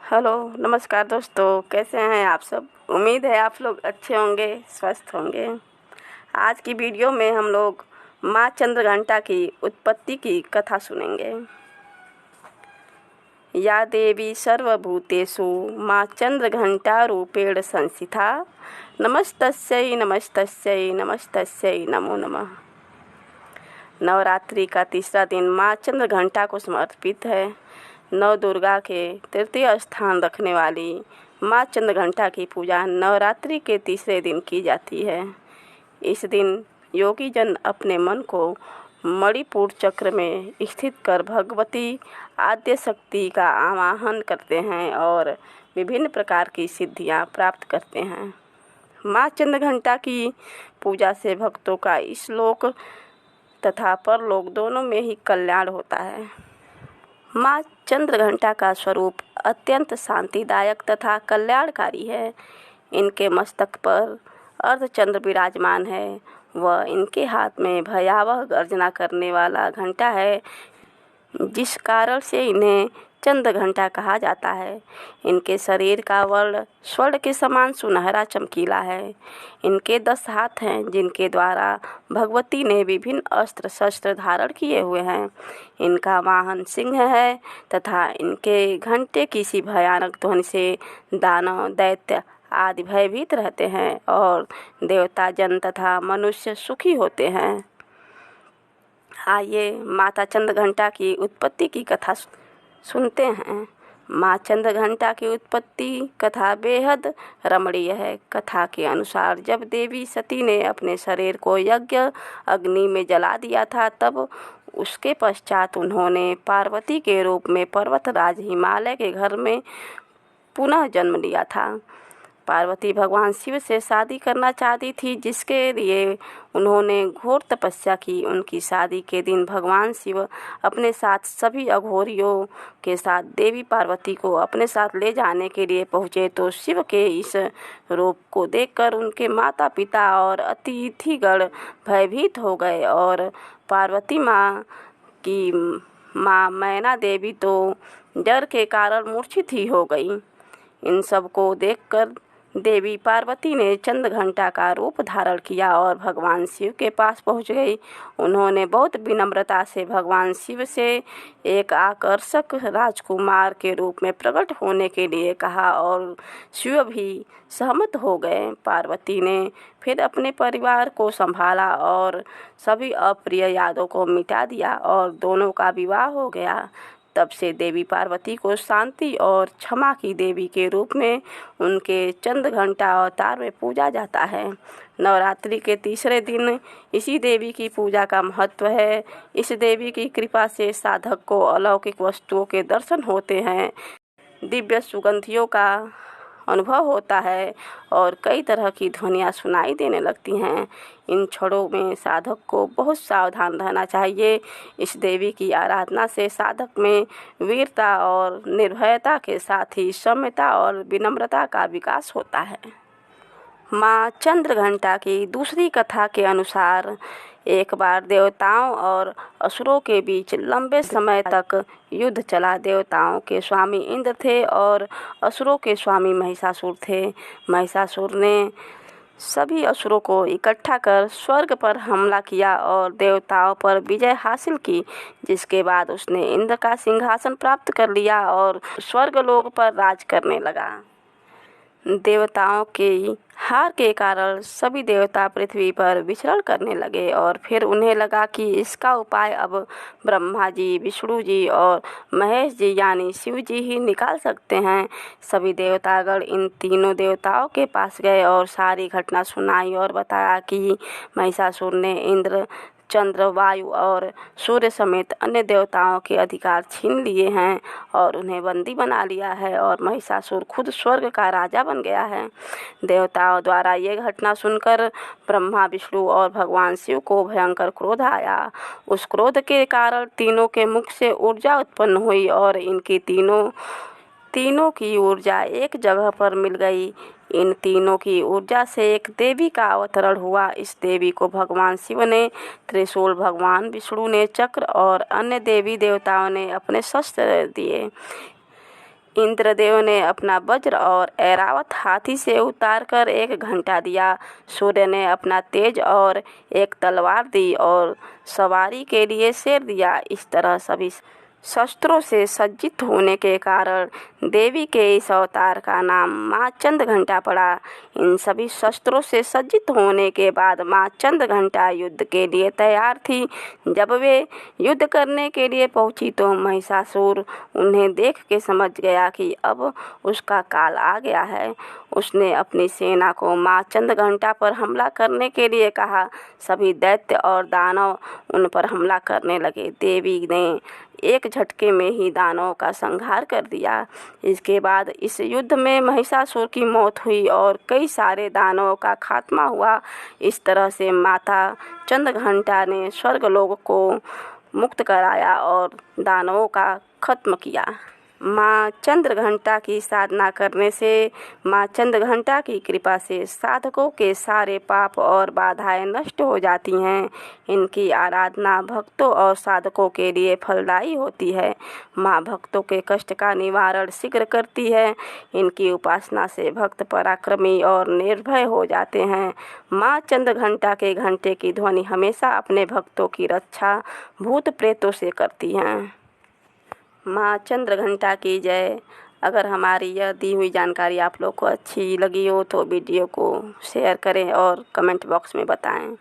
Hello, नमस्कार दोस्तों। कैसे हैं आप सब? उम्मीद है आप लोग अच्छे होंगे, स्वस्थ होंगे। आज की वीडियो में हम लोग माँ चंद्रघंटा की उत्पत्ति की कथा सुनेंगे। या देवी सर्वभूतेषु माँ चंद्रघंटा रूपेण संस्थिता। नमस्तस्यै नमस्तस्यै नमस्तस्यै नमो नमः। नवरात्रि का तीसरा दिन माँ चंद्रघंटा को समर्पित है। नव दुर्गा के तृतीय स्थान रखने वाली माँ चंद्रघंटा की पूजा नवरात्रि के तीसरे दिन की जाती है। इस दिन योगी जन अपने मन को मणिपुर चक्र में स्थित कर भगवती आद्य शक्ति का आवाहन करते हैं और विभिन्न प्रकार की सिद्धियां प्राप्त करते हैं। माँ चंद्रघंटा की पूजा से भक्तों का इस लोक तथा परलोक दोनों में ही कल्याण होता है। माँ चंद्रघंटा का स्वरूप अत्यंत शांतिदायक तथा कल्याणकारी है। इनके मस्तक पर अर्धचंद्र विराजमान है व इनके हाथ में भयावह गर्जना करने वाला घंटा है, जिस कारण से इन्हें चंद्रघंटा कहा जाता है। इनके शरीर का वर्ण स्वर्ण के समान सुनहरा चमकीला है। इनके 10 हाथ हैं, जिनके द्वारा भगवती ने विभिन्न अस्त्र शस्त्र धारण किए हुए हैं। इनका वाहन सिंह है तथा इनके घंटे की सी भयानक ध्वनि से दानव, दैत्य आदि भयभीत रहते हैं और देवता, जन तथा मनुष्य सुखी होते हैं। आइए माता चंद्रघंटा की उत्पत्ति की कथा सुनते हैं। माँ चंद्रघंटा की उत्पत्ति कथा बेहद रमणीय है। कथा के अनुसार जब देवी सती ने अपने शरीर को यज्ञ अग्नि में जला दिया था, तब उसके पश्चात उन्होंने पार्वती के रूप में पर्वतराज हिमालय के घर में पुनः जन्म लिया था। पार्वती भगवान शिव से शादी करना चाहती थी, जिसके लिए उन्होंने घोर तपस्या की। उनकी शादी के दिन भगवान शिव अपने साथ सभी अघोरियों के साथ देवी पार्वती को अपने साथ ले जाने के लिए पहुँचे, तो शिव के इस रूप को देखकर उनके माता पिता और अतिथिगण भयभीत हो गए और पार्वती माँ की माँ मैना देवी तो डर के कारण मूर्छित ही हो गई। इन सब को देखकर देवी पार्वती ने चंद्रघंटा का रूप धारण किया और भगवान शिव के पास पहुंच गई। उन्होंने बहुत विनम्रता से भगवान शिव से एक आकर्षक राजकुमार के रूप में प्रकट होने के लिए कहा और शिव भी सहमत हो गए। पार्वती ने फिर अपने परिवार को संभाला और सभी अप्रिय यादों को मिटा दिया और दोनों का विवाह हो गया। तब से देवी पार्वती को शांति और क्षमा की देवी के रूप में उनके चंद्रघंटा अवतार में पूजा जाता है। नवरात्रि के तीसरे दिन इसी देवी की पूजा का महत्व है। इस देवी की कृपा से साधक को अलौकिक वस्तुओं के दर्शन होते हैं, दिव्य सुगंधियों का अनुभव होता है और कई तरह की ध्वनियाँ सुनाई देने लगती हैं। इन क्षणों में साधक को बहुत सावधान रहना चाहिए। इस देवी की आराधना से साधक में वीरता और निर्भयता के साथ ही सौम्यता और विनम्रता का विकास होता है। माँ चंद्रघंटा की दूसरी कथा के अनुसार एक बार देवताओं और असुरों के बीच लंबे समय तक युद्ध चला। देवताओं के स्वामी इंद्र थे और असुरों के स्वामी महिषासुर थे। महिषासुर ने सभी असुरों को इकट्ठा कर स्वर्ग पर हमला किया और देवताओं पर विजय हासिल की, जिसके बाद उसने इंद्र का सिंहासन प्राप्त कर लिया और स्वर्गलोक पर राज करने लगा। देवताओं की हार के कारण सभी देवता पृथ्वी पर विचरण करने लगे और फिर उन्हें लगा कि इसका उपाय अब ब्रह्मा जी, विष्णु जी और महेश जी यानी शिव जी ही निकाल सकते हैं। सभी देवतागण इन तीनों देवताओं के पास गए और सारी घटना सुनाई और बताया कि महिषासुर ने इंद्र, चंद्र, वायु और सूर्य समेत अन्य देवताओं के अधिकार छीन लिए हैं और उन्हें बंदी बना लिया है और महिषासुर खुद स्वर्ग का राजा बन गया है। देवताओं द्वारा ये घटना सुनकर ब्रह्मा, विष्णु और भगवान शिव को भयंकर क्रोध आया। उस क्रोध के कारण तीनों के मुख से ऊर्जा उत्पन्न हुई और इनकी तीनों की ऊर्जा एक जगह पर मिल गई। इन तीनों की ऊर्जा से एक देवी का अवतरण हुआ। इस देवी को भगवान शिव ने त्रिशूल, भगवान विष्णु ने चक्र और अन्य देवी देवताओं ने अपने शस्त्र दिए। इंद्रदेव ने अपना वज्र और ऐरावत हाथी से उतारकर एक घंटा दिया। सूर्य ने अपना तेज और एक तलवार दी और सवारी के लिए शेर दिया। इस तरह सभी शस्त्रों से सज्जित होने के कारण देवी के इस अवतार का नाम माँ चंद्रघंटा पड़ा। इन सभी शस्त्रों से सज्जित होने के बाद माँ चंद्रघंटा युद्ध के लिए तैयार थी। जब वे युद्ध करने के लिए पहुंची तो महिषासुर उन्हें देख के समझ गया कि अब उसका काल आ गया है। उसने अपनी सेना को माँ चंद्रघंटा पर हमला करने के लिए कहा। सभी दैत्य और दानव उन पर हमला करने लगे। देवी ने एक झटके में ही दानवों का संहार कर दिया। इसके बाद इस युद्ध में महिषासुर की मौत हुई और कई सारे दानवों का खात्मा हुआ। इस तरह से माता चंद्रघंटा ने स्वर्गलोक को मुक्त कराया और दानवों का खत्म किया। माँ चंद्रघंटा की साधना करने से माँ चंद्रघंटा की कृपा से साधकों के सारे पाप और बाधाएं नष्ट हो जाती हैं। इनकी आराधना भक्तों और साधकों के लिए फलदायी होती है। माँ भक्तों के कष्ट का निवारण शीघ्र करती है। इनकी उपासना से भक्त पराक्रमी और निर्भय हो जाते हैं। माँ चंद्रघंटा के घंटे की ध्वनि हमेशा अपने भक्तों की रक्षा भूत प्रेतों से करती हैं। माँ चंद्रघंटा की जय। अगर हमारी यह दी हुई जानकारी आप लोग को अच्छी लगी हो तो वीडियो को शेयर करें और कमेंट बॉक्स में बताएं।